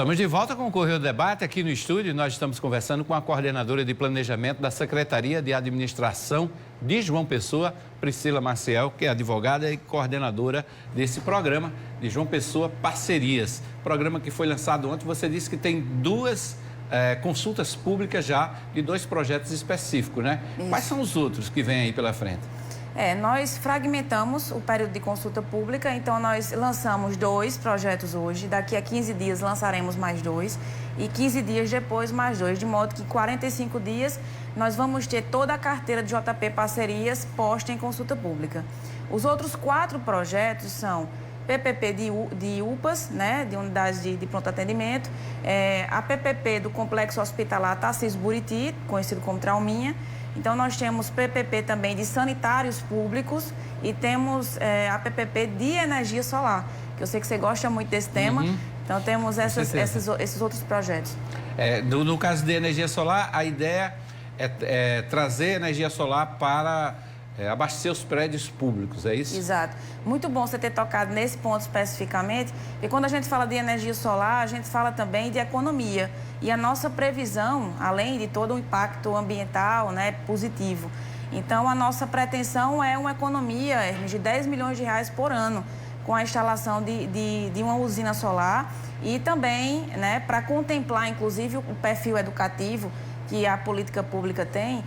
Estamos de volta com o Correio do Debate aqui no estúdio. Nós estamos conversando com a coordenadora de planejamento da Secretaria de Administração de João Pessoa, Priscila Maciel, que é advogada e coordenadora desse programa de João Pessoa Parcerias. Programa que foi lançado ontem. Você disse que tem duas consultas públicas já de dois projetos específicos, né? Isso. Quais são os outros que vêm aí pela frente? Nós fragmentamos o período de consulta pública, então nós lançamos 2 projetos hoje, daqui a 15 dias lançaremos mais 2 e 15 dias depois mais 2, de modo que em 45 dias nós vamos ter toda a carteira de JP Parcerias posta em consulta pública. Os outros 4 projetos são PPP de UPAs, né, de unidades de pronto atendimento, a PPP do Complexo Hospitalar Tarcísio Buriti, conhecido como Trauminha. Então, nós temos PPP também de sanitários públicos e temos a PPP de energia solar, que eu sei que você gosta muito desse tema. Então, temos esses outros projetos. No caso de energia solar, a ideia é trazer energia solar para abastecer os prédios públicos, é isso? Exato. Muito bom você ter tocado nesse ponto especificamente, e quando a gente fala de energia solar, a gente fala também de economia. E a nossa previsão, além de todo o impacto ambiental, né, positivo. Então, a nossa pretensão é uma economia de 10 milhões de reais por ano, com a instalação de uma usina solar e também, né, para contemplar, inclusive, o perfil educativo que a política pública tem,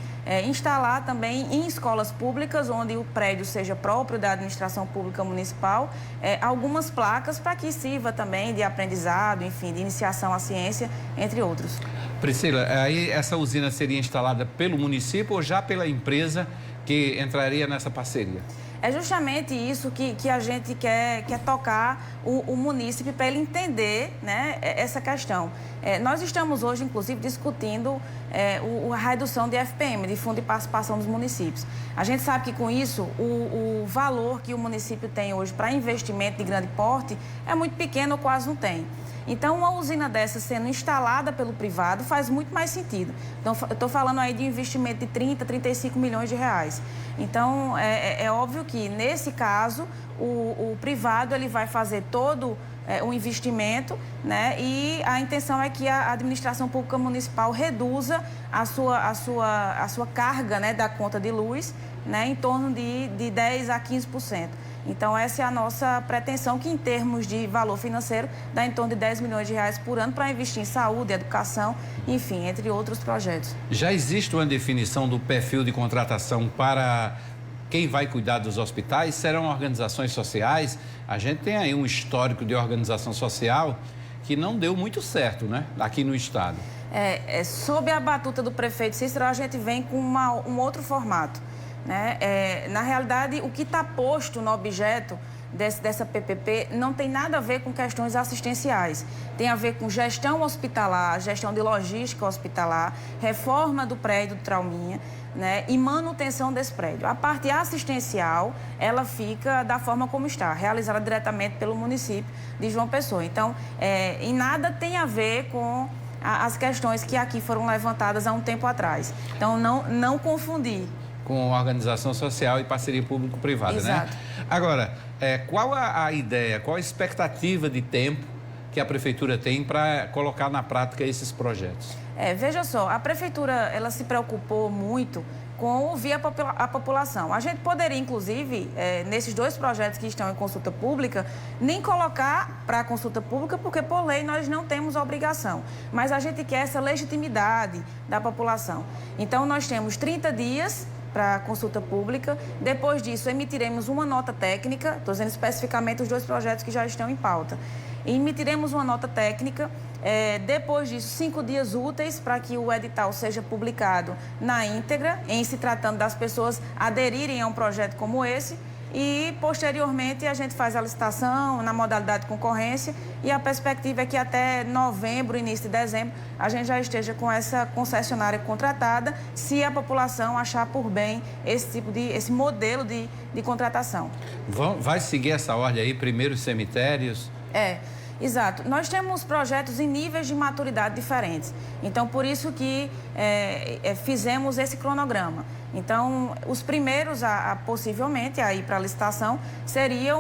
instalar também em escolas públicas, onde o prédio seja próprio da administração pública municipal, algumas placas para que sirva também de aprendizado, enfim, de iniciação à ciência, entre outros. Priscila, aí essa usina seria instalada pelo município ou já pela empresa que entraria nessa parceria? É justamente isso que a gente quer tocar o munícipe para ele entender, né, essa questão. Nós estamos hoje, inclusive, discutindo a redução de FPM, de Fundo de Participação dos Municípios. A gente sabe que, com isso, o valor que o município tem hoje para investimento de grande porte é muito pequeno ou quase não tem. Então, uma usina dessa sendo instalada pelo privado faz muito mais sentido. Então, eu estou falando aí de um investimento de 30, 35 milhões de reais. Então, é óbvio que, nesse caso, o privado ele vai fazer todo o investimento, né? E a intenção é que a administração pública municipal reduza a sua carga, né, da conta de luz, né, em torno de 10% a 15%. Então, essa é a nossa pretensão, que em termos de valor financeiro dá em torno de 10 milhões de reais por ano para investir em saúde, educação, enfim, entre outros projetos. Já existe uma definição do perfil de contratação para quem vai cuidar dos hospitais? Serão organizações sociais? A gente tem aí um histórico de organização social que não deu muito certo, né, aqui no estado. Sob a batuta do prefeito Cícero, a gente vem com um outro formato. Né? Na realidade, o que está posto no objeto dessa PPP não tem nada a ver com questões assistenciais. Tem a ver com gestão hospitalar, gestão de logística hospitalar, reforma do prédio do Trauminha, né? E manutenção desse prédio. A parte assistencial, ela fica da forma como está, realizada diretamente pelo município de João Pessoa. Então, em nada tem a ver com as questões que aqui foram levantadas há um tempo atrás. Então, não confundir. Com organização social e parceria público-privada, né? Agora, qual a ideia, qual a expectativa de tempo que a prefeitura tem para colocar na prática esses projetos? Veja só, a prefeitura ela se preocupou muito com ouvir a população. A gente poderia, inclusive, nesses 2 projetos que estão em consulta pública, nem colocar para a consulta pública, porque, por lei, nós não temos obrigação. Mas a gente quer essa legitimidade da população. Então, nós temos 30 dias para consulta pública. Depois disso, emitiremos uma nota técnica, estou dizendo especificamente os 2 projetos que já estão em pauta. E emitiremos uma nota técnica, depois disso, 5 dias úteis para que o edital seja publicado na íntegra, em se tratando das pessoas aderirem a um projeto como esse. E, posteriormente, a gente faz a licitação na modalidade de concorrência e a perspectiva é que até novembro, início de dezembro, a gente já esteja com essa concessionária contratada, se a população achar por bem esse modelo de contratação. Vai seguir essa ordem aí, primeiro os cemitérios? Exato. Nós temos projetos em níveis de maturidade diferentes. Então, por isso que fizemos esse cronograma. Então, os primeiros possivelmente a ir para a licitação seria,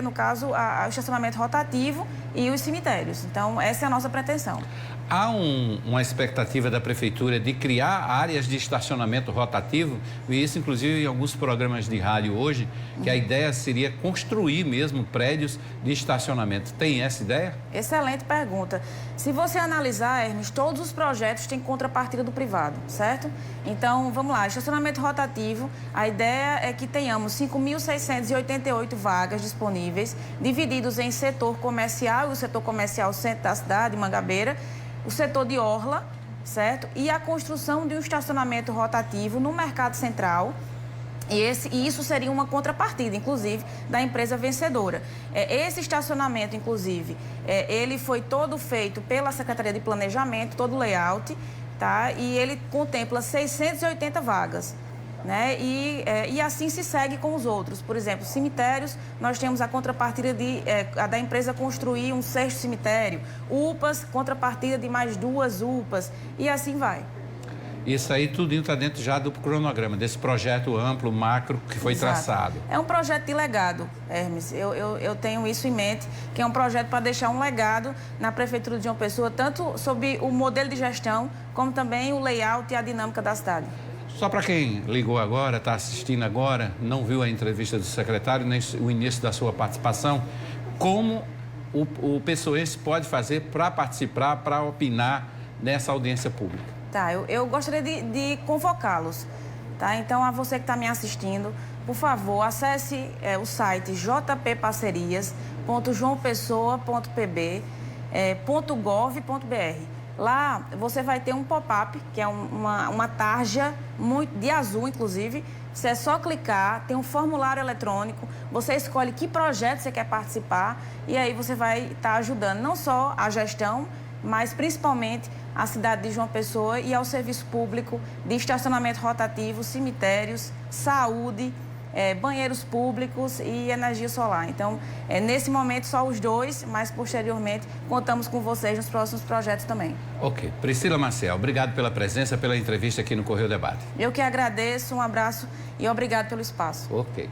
no caso, o estacionamento rotativo e os cemitérios. Então, essa é a nossa pretensão. Há uma expectativa da Prefeitura de criar áreas de estacionamento rotativo, e isso inclusive em alguns programas de rádio hoje, que a ideia seria construir mesmo prédios de estacionamento. Tem essa ideia? Excelente pergunta. Se você analisar, Hermes, todos os projetos têm contrapartida do privado, certo? Então, vamos lá, estacionamento rotativo, a ideia é que tenhamos 5.688 vagas disponíveis, divididos em setor comercial, e o setor comercial centro da cidade, Mangabeira, o setor de orla, certo? E a construção de um estacionamento rotativo no mercado central. E isso seria uma contrapartida, inclusive, da empresa vencedora. Esse estacionamento, inclusive, ele foi todo feito pela Secretaria de Planejamento, todo o layout, tá? E ele contempla 680 vagas. Né? E assim se segue com os outros. Por exemplo, cemitérios, nós temos a contrapartida da empresa construir um 6º cemitério. UPAs, contrapartida de mais 2 UPAs. E assim vai. Isso aí tudo está dentro já do cronograma, desse projeto amplo, macro, que foi traçado. É um projeto de legado, Hermes. Eu tenho isso em mente, que é um projeto para deixar um legado na Prefeitura de João Pessoa, tanto sobre o modelo de gestão, como também o layout e a dinâmica da cidade. Só para quem ligou agora, está assistindo agora, não viu a entrevista do secretário, nem o início da sua participação, como o pessoense pode fazer para participar, para opinar nessa audiência pública? Tá, eu gostaria de convocá-los, tá? Então, a você que está me assistindo, por favor, acesse o site jppparcerias.joaopessoa.pb.gov.br. Lá você vai ter um pop-up, que é uma tarja de azul, inclusive. Você é só clicar, tem um formulário eletrônico, você escolhe que projeto você quer participar e aí você vai estar ajudando não só a gestão, mas principalmente a cidade de João Pessoa e ao serviço público de estacionamento rotativo, cemitérios, saúde, banheiros públicos e energia solar. Então, nesse momento, só os 2, mas posteriormente contamos com vocês nos próximos projetos também. Ok. Priscila Maciel, obrigado pela presença, pela entrevista aqui no Correio Debate. Eu que agradeço, um abraço e obrigado pelo espaço. Ok.